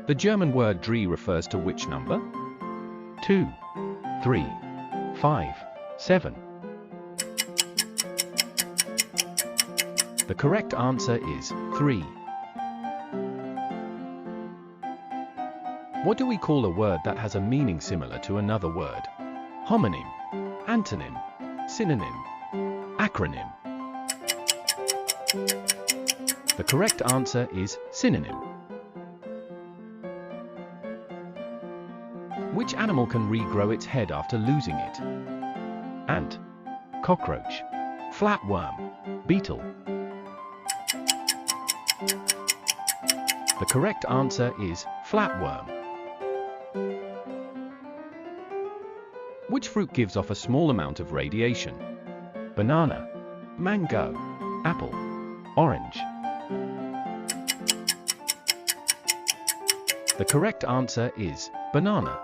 The German word drei refers to which number? 2, 3, 5, 7. The correct answer is 3. What do we call a word that has a meaning similar to another word? Homonym, antonym, synonym, acronym. The correct answer is synonym. Which animal can regrow its head after losing it? Ant, cockroach, flatworm, beetle. The correct answer is flatworm. Which fruit gives off a small amount of radiation? Banana, mango, apple, orange. The correct answer is banana.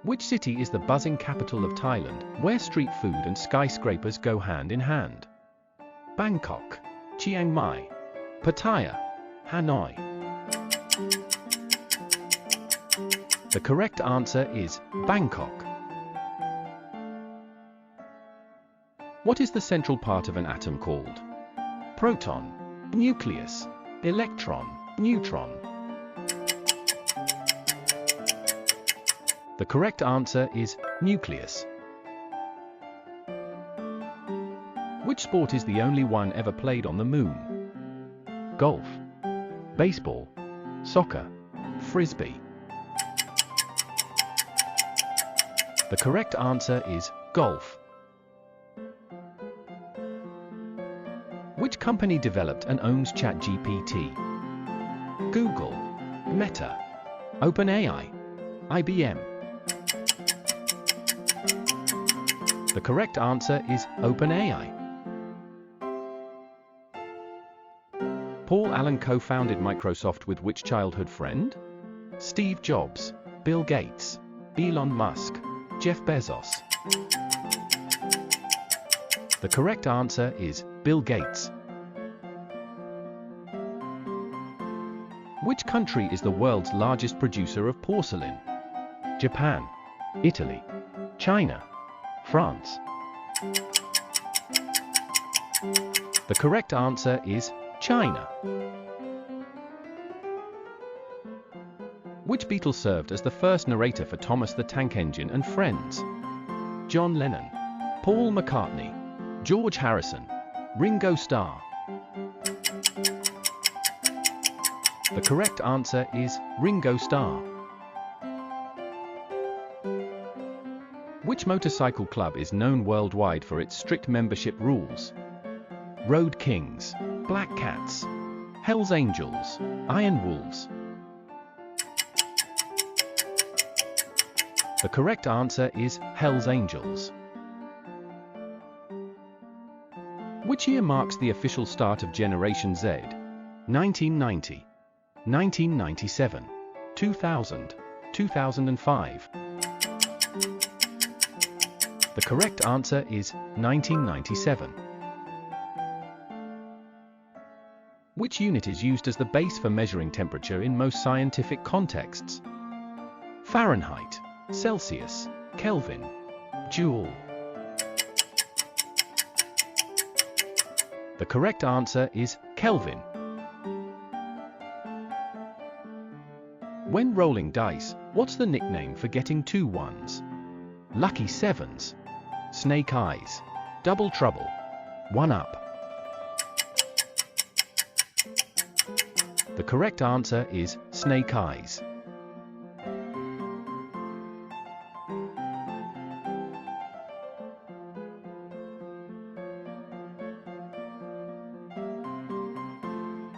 Which city is the buzzing capital of Thailand, where street food and skyscrapers go hand in hand? Bangkok, Chiang Mai, Pattaya, Hanoi. The correct answer is Bangkok. What is the central part of an atom called? Proton, nucleus, electron, neutron. The correct answer is nucleus. Which sport is the only one ever played on the moon? Golf, baseball, soccer, frisbee. The correct answer is golf. Which company developed and owns ChatGPT? Google, Meta, OpenAI, IBM. The correct answer is OpenAI. Paul Allen co-founded Microsoft with which childhood friend? Steve Jobs, Bill Gates, Elon Musk, Jeff Bezos. The correct answer is Bill Gates. Which country is the world's largest producer of porcelain? Japan, Italy, China, France. The correct answer is China. Which Beatle served as the first narrator for Thomas the Tank Engine and Friends? John Lennon, Paul McCartney, George Harrison, Ringo Starr. The correct answer is Ringo Starr. Which motorcycle club is known worldwide for its strict membership rules? Road Kings, Black Cats, Hells Angels, Iron Wolves. The correct answer is Hells Angels. Which year marks the official start of Generation Z? 1990, 1997, 2000, 2005. The correct answer is 1997. Which unit is used as the base for measuring temperature in most scientific contexts? Fahrenheit, Celsius, Kelvin, Joule. The correct answer is Kelvin. When rolling dice, what's the nickname for getting 2 ones? Lucky sevens, snake eyes, double trouble, 1-up. The correct answer is snake eyes.